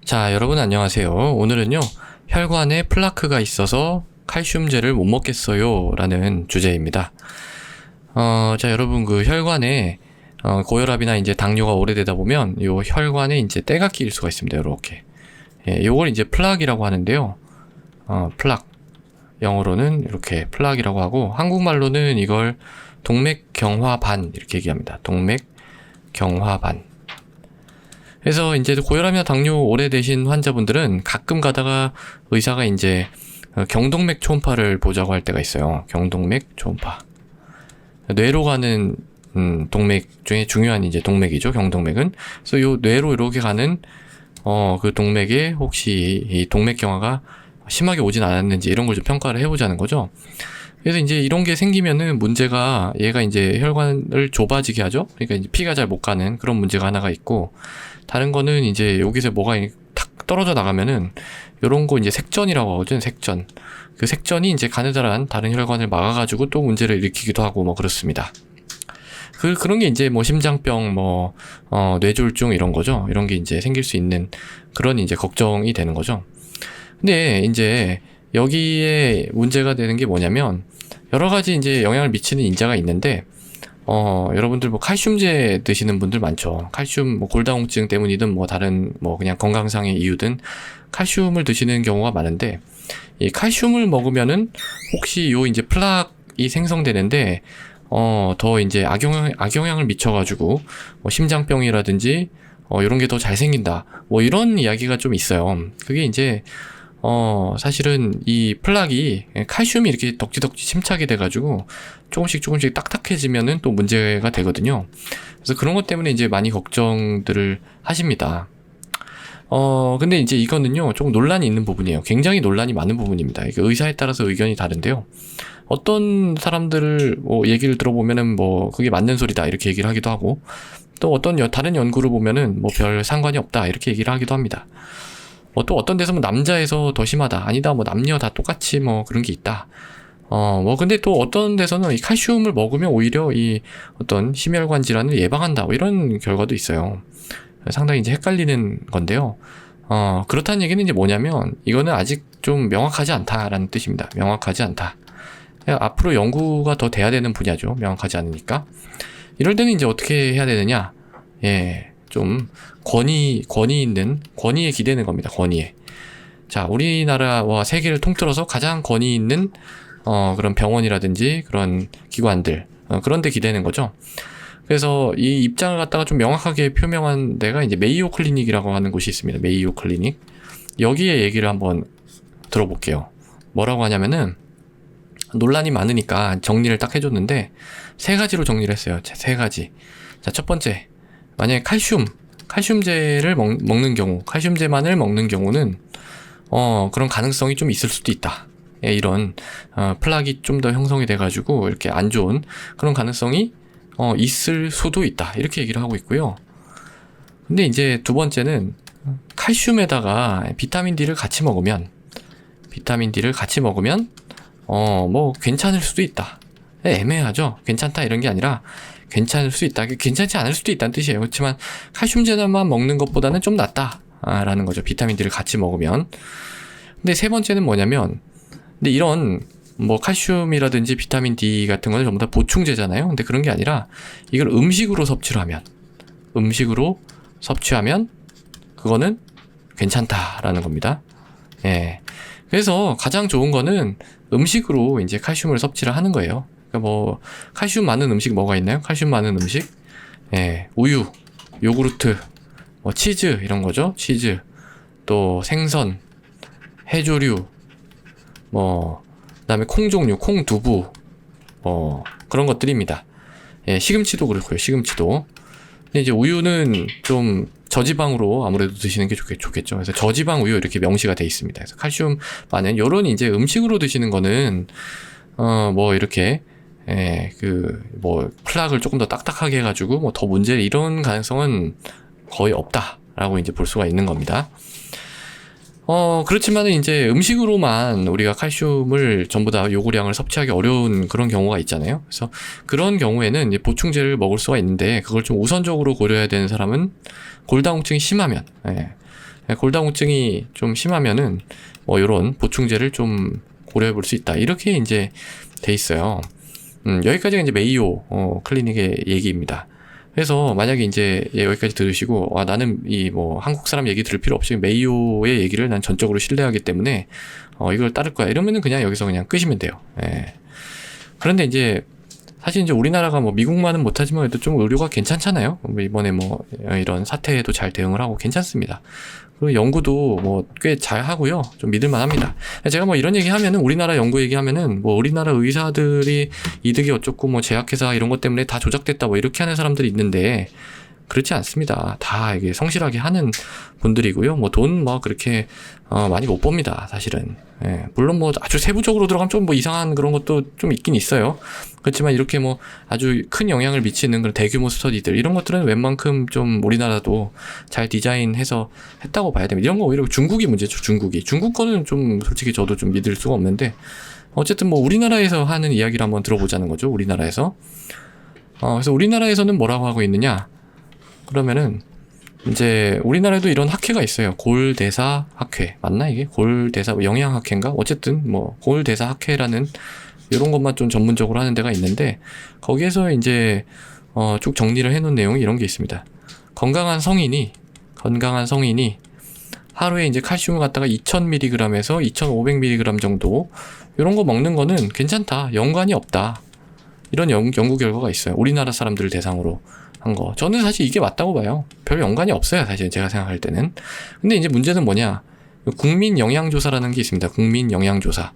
자, 여러분 안녕하세요. 오늘은요, 혈관에 플라크가 있어서 칼슘제를 못 먹겠어요 라는 주제입니다. 자, 여러분 그 혈관에 고혈압이나 이제 당뇨가 오래되다 보면 요 혈관에 이제 때가 끼일 수가 있습니다. 요렇게. 예, 요걸 이제 플락이라고 하는데요. 플락. 영어로는 이렇게 플락이라고 하고, 한국말로는 이걸 동맥경화반 이렇게 얘기합니다. 동맥경화반. 그래서 이제 고혈압이나 당뇨 오래되신 환자분들은 가끔 가다가 의사가 이제 경동맥 초음파를 보자고 할 때가 있어요. 경동맥 초음파. 뇌로 가는 동맥 중에 중요한 이제 동맥이죠. 경동맥은. 그래서 요 뇌로 이렇게 가는 그 동맥에 혹시 이 동맥경화가 심하게 오진 않았는지 이런 걸 좀 평가를 해보자는 거죠. 그래서 이제 이런 게 생기면은 문제가 얘가 이제 혈관을 좁아지게 하죠. 그러니까 이제 피가 잘 못 가는 그런 문제가 하나가 있고, 다른 거는 이제 여기서 뭐가 탁 떨어져 나가면은 요런 거 이제 색전이라고 하거든요. 색전. 그 색전이 이제 가느다란 다른 혈관을 막아가지고 또 문제를 일으키기도 하고 뭐 그렇습니다. 그런 게 이제 뭐 심장병, 뇌졸중 이런 거죠. 이런 게 이제 생길 수 있는 그런 이제 걱정이 되는 거죠. 근데 이제 여기에 문제가 되는 게 뭐냐면, 여러 가지 이제 영향을 미치는 인자가 있는데, 여러분들 뭐 칼슘제 드시는 분들 많죠. 칼슘, 뭐 골다공증 때문이든 뭐 다른 뭐 그냥 건강상의 이유든 칼슘을 드시는 경우가 많은데, 이 칼슘을 먹으면은 혹시 요 이제 플락이 생성되는데, 더 이제 악영향을 미쳐가지고, 뭐 심장병이라든지, 이런 게 더 잘 생긴다. 뭐 이런 이야기가 좀 있어요. 그게 이제, 사실은 이 플락이 칼슘이 이렇게 덕지덕지 침착이 돼가지고 조금씩 딱딱해지면은 또 문제가 되거든요. 그래서 그런 것 때문에 이제 많이 걱정들을 하십니다. 근데 이제 이거는요, 조금 논란이 있는 부분이에요. 굉장히 논란이 많은 부분입니다. 이게 의사에 따라서 의견이 다른데요. 어떤 사람들을 뭐 얘기를 들어보면은 뭐 그게 맞는 소리다 이렇게 얘기를 하기도 하고, 또 어떤 다른 연구를 보면은 뭐 별 상관이 없다 이렇게 얘기를 하기도 합니다. 또 어떤 데서 뭐 남자에서 더 심하다, 아니다, 뭐 남녀 다 똑같이 뭐 그런 게 있다. 근데 또 어떤 데서는 이 칼슘을 먹으면 오히려 이 어떤 심혈관 질환을 예방한다, 뭐 이런 결과도 있어요. 상당히 이제 헷갈리는 건데요. 그렇다는 얘기는 이제 뭐냐면, 이거는 아직 좀 명확하지 않다라는 뜻입니다. 명확하지 않다. 앞으로 연구가 더 돼야 되는 분야죠. 명확하지 않으니까. 이럴 때는 이제 어떻게 해야 되느냐? 예. 좀 권위에 기대는 겁니다. 권위에. 자, 우리나라와 세계를 통틀어서 가장 권위 있는 그런 병원이라든지 그런 기관들, 그런 데 기대는 거죠. 그래서 이 입장을 갖다가 좀 명확하게 표명한 데가 이제 메이오 클리닉이라고 하는 곳이 있습니다. 메이오 클리닉. 여기에 얘기를 한번 들어볼게요. 뭐라고 하냐면은, 논란이 많으니까 정리를 딱 해줬는데 세 가지로 정리를 했어요. 세 가지. 자, 첫 번째, 만약에 칼슘제를 먹는 경우, 칼슘제만을 먹는 경우는 그런 가능성이 좀 있을 수도 있다. 예, 이런 플락이 좀 더 형성이 돼가지고 이렇게 안 좋은 그런 가능성이 있을 수도 있다. 이렇게 얘기를 하고 있고요. 근데 이제 두 번째는, 칼슘에다가 비타민 D를 같이 먹으면 뭐 괜찮을 수도 있다. 애매하죠. 괜찮다 이런 게 아니라 괜찮을 수 있다, 괜찮지 않을 수도 있다는 뜻이에요. 그렇지만 칼슘제만 먹는 것보다는 좀 낫다라는 거죠. 비타민 D를 같이 먹으면. 근데 세 번째는 뭐냐면, 근데 이런 뭐 칼슘이라든지 비타민 D 같은 거는 전부 다 보충제잖아요. 근데 그런 게 아니라 이걸 음식으로 섭취하면 그거는 괜찮다라는 겁니다. 예. 그래서 가장 좋은 거는 음식으로 이제 칼슘을 섭취를 하는 거예요. 그러니까 뭐 칼슘 많은 음식 뭐가 있나요? 칼슘 많은 음식, 예, 우유, 요구르트, 뭐 치즈 이런 거죠. 치즈, 또 생선, 해조류, 뭐 그다음에 콩 종류, 콩 두부, 그런 것들입니다. 예, 시금치도 그렇고요. 시금치도. 근데 이제 우유는 좀 저지방으로 아무래도 드시는 게 좋겠죠. 그래서 저지방 우유 이렇게 명시가 돼 있습니다. 그래서 칼슘 많은 요런 이제 음식으로 드시는 거는 뭐 이렇게, 예, 뭐 플락을 조금 더 딱딱하게 해가지고 뭐 더 문제, 이런 가능성은 거의 없다라고 이제 볼 수가 있는 겁니다. 그렇지만은 이제 음식으로만 우리가 칼슘을 전부 다 요구량을 섭취하기 어려운 그런 경우가 있잖아요. 그래서 그런 경우에는 이제 보충제를 먹을 수가 있는데, 그걸 좀 우선적으로 고려해야 되는 사람은 골다공증이 심하면, 예. 골다공증이 좀 심하면은 뭐 요런 보충제를 좀 고려해 볼 수 있다. 이렇게 이제 돼 있어요. 여기까지가 이제 메이오 클리닉의 얘기입니다. 그래서 만약에 이제 여기까지 들으시고 나는 이 뭐 한국 사람 얘기 들을 필요 없이 메이오의 얘기를 난 전적으로 신뢰하기 때문에 이걸 따를 거야 이러면은 그냥 여기서 그냥 끄시면 돼요. 예. 그런데 이제 사실 이제 우리나라가 뭐 미국만은 못하지만 그래도 좀 의료가 괜찮잖아요. 이번에 뭐 이런 사태에도 잘 대응을 하고 괜찮습니다. 그리고 연구도 뭐 꽤 잘 하고요. 좀 믿을만 합니다. 제가 뭐 이런 얘기 하면은 우리나라 연구 얘기하면은 뭐 우리나라 의사들이 이득이 어쩌고 뭐 제약회사 이런 것 때문에 다 조작됐다 뭐 이렇게 하는 사람들이 있는데 그렇지 않습니다. 다 이게 성실하게 하는 분들이고요. 뭐 돈 뭐 그렇게 많이 못 법니다. 사실은. 예, 물론 뭐 아주 세부적으로 들어가면 좀 뭐 이상한 그런 것도 좀 있긴 있어요. 그렇지만 이렇게 뭐 아주 큰 영향을 미치는 그런 대규모 스터디들 이런 것들은 웬만큼 좀 우리나라도 잘 디자인해서 했다고 봐야 됩니다. 이런 거 오히려 중국이 문제죠. 중국 거는 좀 솔직히 저도 좀 믿을 수가 없는데 어쨌든 뭐 우리나라에서 하는 이야기를 한번 들어보자는 거죠. 우리나라에서. 그래서 우리나라에서는 뭐라고 하고 있느냐? 그러면은 이제 우리나라에도 이런 학회가 있어요. 골대사 학회 맞나 이게? 골대사 영양학회인가? 어쨌든 뭐 골대사 학회라는 이런 것만 좀 전문적으로 하는 데가 있는데 거기에서 이제 쭉 정리를 해놓은 내용이 이런 게 있습니다. 건강한 성인이 하루에 이제 칼슘을 갖다가 2000mg에서 2500mg 정도 이런 거 먹는 거는 괜찮다. 연관이 없다. 이런 연구 결과가 있어요. 우리나라 사람들을 대상으로 한 거. 저는 사실 이게 맞다고 봐요. 별 연관이 없어요. 사실 제가 생각할 때는. 근데 이제 문제는 뭐냐. 국민 영양조사라는 게 있습니다. 국민 영양조사.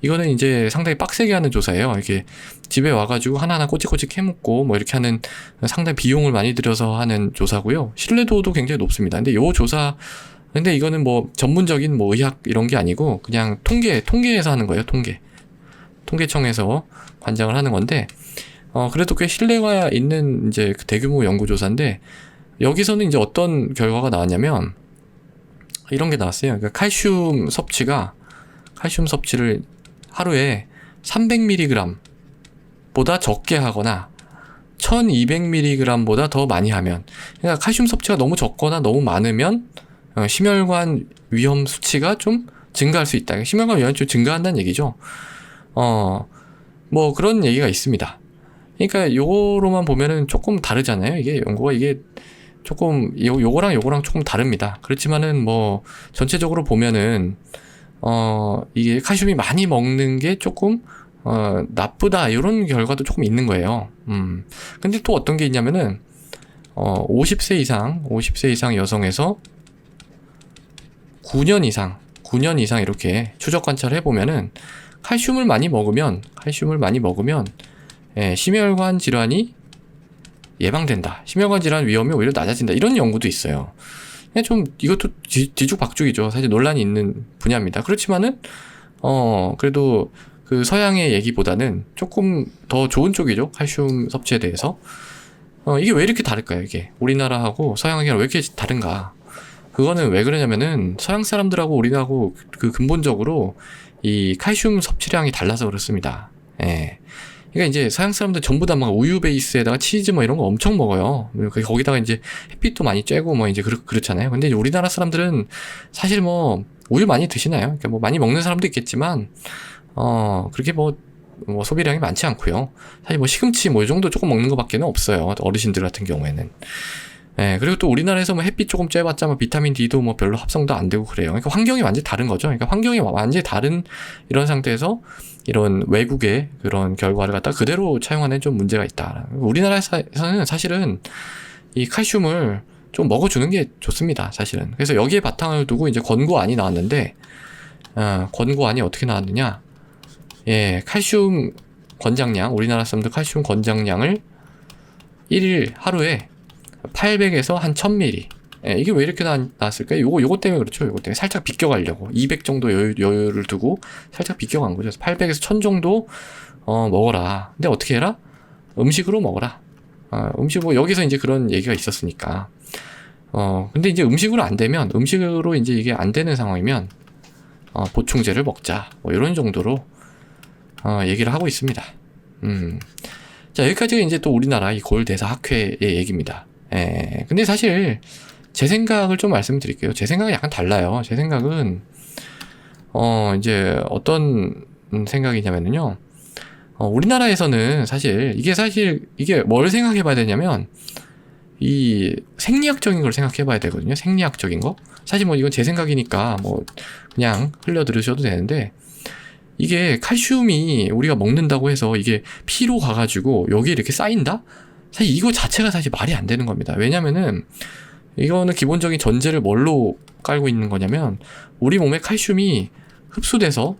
이거는 이제 상당히 빡세게 하는 조사예요. 이렇게 집에 와가지고 하나하나 꼬치꼬치 캐묻고 뭐 이렇게 하는 상당히 비용을 많이 들여서 하는 조사고요. 신뢰도도 굉장히 높습니다. 근데 이거는 뭐 전문적인 뭐 의학 이런 게 아니고 그냥 통계에서 하는 거예요. 통계청에서 관장을 하는 건데 그래도 꽤 신뢰가 있는 이제 그 대규모 연구조사인데 여기서는 이제 어떤 결과가 나왔냐면 이런 게 나왔어요. 그러니까 칼슘 섭취를 하루에 300mg 보다 적게 하거나 1200mg보다 더 많이 하면 그러니까 칼슘 섭취가 너무 적거나 너무 많으면 심혈관 위험 수치가 좀 증가할 수 있다. 심혈관 위험이 좀 증가한다는 얘기죠. 뭐 그런 얘기가 있습니다. 그러니까 요거로만 보면은 조금 다르잖아요. 이게 연구가 이게 조금 요거랑 조금 다릅니다. 그렇지만은 뭐 전체적으로 보면은 이게 칼슘이 많이 먹는 게 조금 나쁘다 이런 결과도 조금 있는 거예요. 근데 또 어떤 게 있냐면은 50세 이상 여성에서 9년 이상 이렇게 추적 관찰을 해보면은 칼슘을 많이 먹으면 심혈관 질환이 예방된다. 심혈관 질환 위험이 오히려 낮아진다. 이런 연구도 있어요. 그냥 좀 이것도 뒤죽박죽이죠. 사실 논란이 있는 분야입니다. 그렇지만은 그래도 그 서양의 얘기보다는 조금 더 좋은 쪽이죠. 칼슘 섭취에 대해서. 이게 왜 이렇게 다를까요? 이게 우리나라하고 서양이랑 왜 이렇게 다른가? 그거는 왜 그러냐면은 서양 사람들하고 우리나라하고 그 근본적으로 이 칼슘 섭취량이 달라서 그렇습니다. 예. 그러니까 이제 서양 사람들 전부 다 막 우유 베이스에다가 치즈 뭐 이런 거 엄청 먹어요. 거기다가 이제 햇빛도 많이 쬐고 뭐 이제 그렇잖아요. 근데 이제 우리나라 사람들은 사실 뭐 우유 많이 드시나요? 그러니까 뭐 많이 먹는 사람도 있겠지만 그렇게 뭐 소비량이 많지 않고요. 사실 뭐 시금치 뭐 이 정도 조금 먹는 것밖에는 없어요. 어르신들 같은 경우에는. 예, 그리고 또 우리나라에서 뭐 햇빛 조금 쬐봤자 뭐 비타민 D도 뭐 별로 합성도 안 되고 그래요. 그러니까 환경이 완전히 다른 거죠. 그러니까 환경이 완전히 다른 이런 상태에서 이런 외국의 그런 결과를 갖다 그대로 차용하는 좀 문제가 있다. 우리나라에서는 사실은 이 칼슘을 좀 먹어주는 게 좋습니다. 사실은. 그래서 여기에 바탕을 두고 이제 권고안이 나왔는데, 권고안이 어떻게 나왔느냐? 예, 칼슘 권장량, 우리나라 사람들 칼슘 권장량을 1일 하루에 800에서 한 1000ml. 예, 이게 왜 이렇게 나왔을까요? 요거 때문에 그렇죠. 요거 때문에 살짝 비껴가려고 200 정도 여유를 두고 살짝 비껴간 거죠. 800에서 1000 정도 먹어라. 근데 어떻게 해라? 음식으로 먹어라. 음식 뭐 여기서 이제 그런 얘기가 있었으니까. 근데 이제 음식으로 이제 이게 안 되는 상황이면 보충제를 먹자. 뭐 이런 정도로 얘기를 하고 있습니다. 자, 여기까지가 이제 또 우리나라 이 골대사 학회의 얘기입니다. 근데 사실 제 생각을 좀 말씀드릴게요. 제 생각은 약간 달라요. 제 생각은 이제 어떤 생각이냐면요. 우리나라에서는 사실 이게 뭘 생각해 봐야 되냐면 이 생리학적인 걸 생각해 봐야 되거든요. 생리학적인 거. 사실 뭐 이건 제 생각이니까 뭐 그냥 흘려 들으셔도 되는데, 이게 칼슘이 우리가 먹는다고 해서 이게 피로 가가지고 여기에 이렇게 쌓인다? 사실 이거 자체가 사실 말이 안 되는 겁니다. 왜냐면은 이거는 기본적인 전제를 뭘로 깔고 있는 거냐면, 우리 몸에 칼슘이 흡수돼서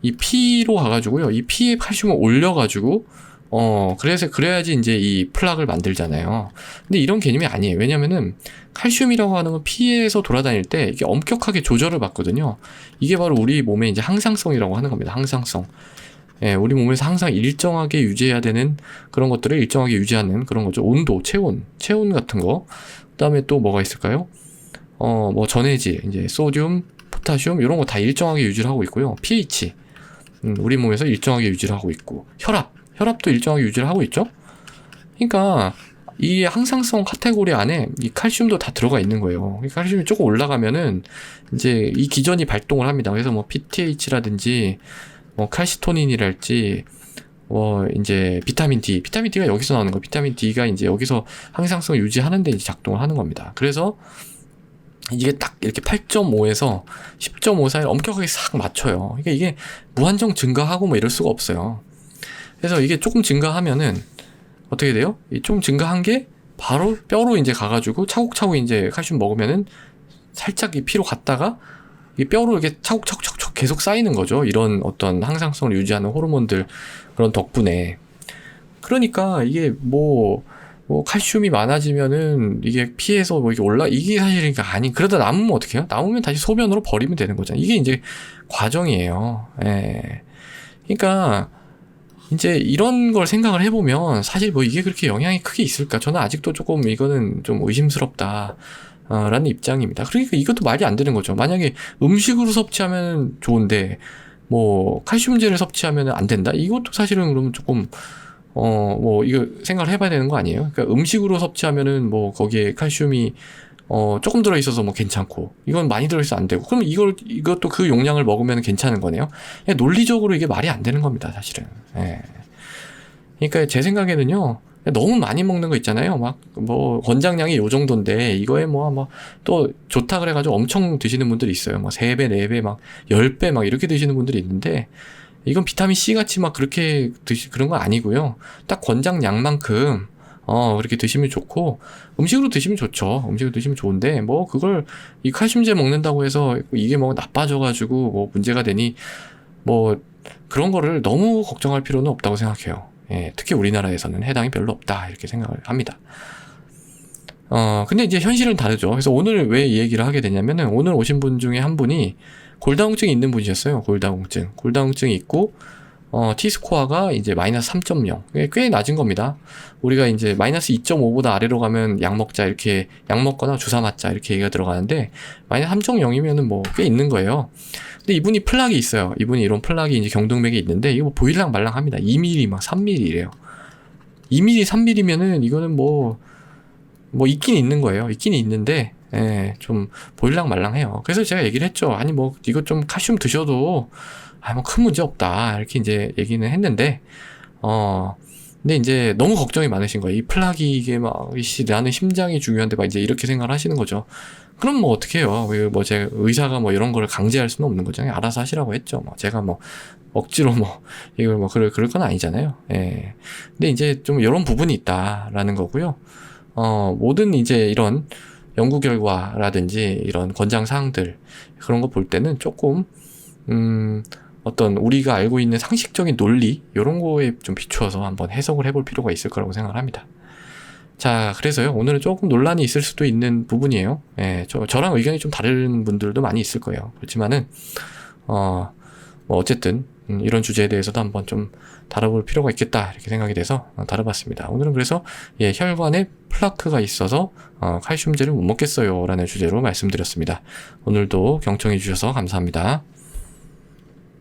이 피로 가가지고요, 이 피에 칼슘을 올려가지고 그래야지 이제 이 플락을 만들잖아요. 근데 이런 개념이 아니에요. 왜냐면은 칼슘이라고 하는 건 피에서 돌아다닐 때 이게 엄격하게 조절을 받거든요. 이게 바로 우리 몸의 이제 항상성이라고 하는 겁니다. 항상성. 예, 우리 몸에서 항상 일정하게 유지해야 되는 그런 것들을 일정하게 유지하는 그런 거죠. 온도, 체온 같은 거. 그다음에 또 뭐가 있을까요? 뭐 전해질, 이제 소듐, 포타슘 이런 거 다 일정하게 유지를 하고 있고요. pH, 우리 몸에서 일정하게 유지를 하고 있고, 혈압도 일정하게 유지를 하고 있죠. 그러니까 이 항상성 카테고리 안에 이 칼슘도 다 들어가 있는 거예요. 칼슘이 조금 올라가면은 이제 이 기전이 발동을 합니다. 그래서 뭐 PTH라든지 뭐 칼시토닌이랄지 이제 비타민 D가 여기서 나오는 거. 비타민 D가 이제 여기서 항상성을 유지하는데 이제 작동을 하는 겁니다. 그래서 이게 딱 이렇게 8.5에서 10.5 사이를 엄격하게 싹 맞춰요. 그러니까 이게 무한정 증가하고 뭐 이럴 수가 없어요. 그래서 이게 조금 증가하면은 어떻게 돼요? 좀 증가한 게 바로 뼈로 이제 가가지고 차곡차곡 이제 칼슘 먹으면은 살짝 이 피로 갔다가 이 뼈로 이렇게 차곡차곡 계속 쌓이는 거죠. 이런 어떤 항상성을 유지하는 호르몬들 그런 덕분에. 그러니까 이게 뭐 칼슘이 많아지면은 이게 피에서 뭐 이게 이게 사실이니까 그러다 남으면 어떻게 해요? 남으면 다시 소변으로 버리면 되는 거잖아요. 이게 이제 과정이에요. 예. 그러니까 이제 이런 걸 생각을 해보면 사실 뭐 이게 그렇게 영향이 크게 있을까? 저는 아직도 조금 이거는 좀 의심스럽다. 라는 입장입니다. 그러니까 이것도 말이 안 되는 거죠. 만약에 음식으로 섭취하면 좋은데 뭐 칼슘제를 섭취하면 안 된다? 이것도 사실은 그러면 조금 뭐 이거 생각을 해봐야 되는 거 아니에요? 그러니까 음식으로 섭취하면은 뭐 거기에 칼슘이 조금 들어있어서 뭐 괜찮고, 이건 많이 들어있어 안 되고, 그럼 이것도 그 용량을 먹으면 괜찮은 거네요. 논리적으로 이게 말이 안 되는 겁니다, 사실은. 예. 그러니까 제 생각에는요, 너무 많이 먹는 거 있잖아요. 막 뭐 권장량이 요 정도인데 이거에 뭐 또 좋다 그래가지고 엄청 드시는 분들이 있어요. 뭐 3배, 4배, 막 10배 막 이렇게 드시는 분들이 있는데, 이건 비타민 C 같이 막 그렇게 그런 거 아니고요. 딱 권장량만큼 그렇게 드시면 좋고, 음식으로 드시면 좋죠. 음식으로 드시면 좋은데 뭐 그걸 이 칼슘제 먹는다고 해서 이게 뭐 나빠져가지고 뭐 문제가 되니 뭐 그런 거를 너무 걱정할 필요는 없다고 생각해요. 예, 특히 우리나라에서는 해당이 별로 없다 이렇게 생각을 합니다. 근데 이제 현실은 다르죠. 그래서 오늘 왜 이 얘기를 하게 되냐면은, 오늘 오신 분 중에 한 분이 골다공증이 있는 분이셨어요. 골다공증이 있고 T스코어가 이제 마이너스 3.0. 꽤 낮은 겁니다. 우리가 이제 마이너스 2.5보다 아래로 가면 약 먹자, 이렇게 약 먹거나 주사 맞자 이렇게 얘기가 들어가는데, 마이너스 3.0이면은 뭐 꽤 있는 거예요. 근데 이분이 플락이 있어요. 이분이 이런 플락이 이제 경동맥에 있는데, 이거 뭐 보일랑 말랑 합니다. 2mm 막 3mm래요. 2mm, 3mm면은 이거는 뭐 있긴 있는 거예요. 있긴 있는데, 예, 좀 보일랑 말랑해요. 그래서 제가 얘기를 했죠. 아니 뭐 이거 좀 칼슘 드셔도 뭐 큰 문제 없다 이렇게 이제 얘기는 했는데, 근데 이제 너무 걱정이 많으신 거예요. 이 플락이 이게 막 나는 심장이 중요한데 막 이제 이렇게 생각을 하시는 거죠. 그럼 뭐 어떡해요. 뭐 제가 의사가 뭐 이런 거를 강제할 수는 없는 거죠. 알아서 하시라고 했죠. 뭐 제가 뭐 억지로 뭐 이걸 뭐 그럴 건 아니잖아요. 예. 근데 이제 좀 이런 부분이 있다라는 거고요. 모든 이제 이런 연구 결과라든지 이런 권장 사항들 그런 거 볼 때는 조금 어떤 우리가 알고 있는 상식적인 논리 이런 거에 좀 비추어서 한번 해석을 해볼 필요가 있을 거라고 생각을 합니다. 자, 그래서요, 오늘은 조금 논란이 있을 수도 있는 부분이에요. 예, 저랑 의견이 좀 다른 분들도 많이 있을 거예요. 그렇지만은 뭐 어쨌든 이런 주제에 대해서도 한번 좀 다뤄볼 필요가 있겠다 이렇게 생각이 돼서 다뤄봤습니다. 오늘은 그래서 혈관에 플라크가 있어서 칼슘제를 못 먹겠어요 라는 주제로 말씀드렸습니다. 오늘도 경청해 주셔서 감사합니다.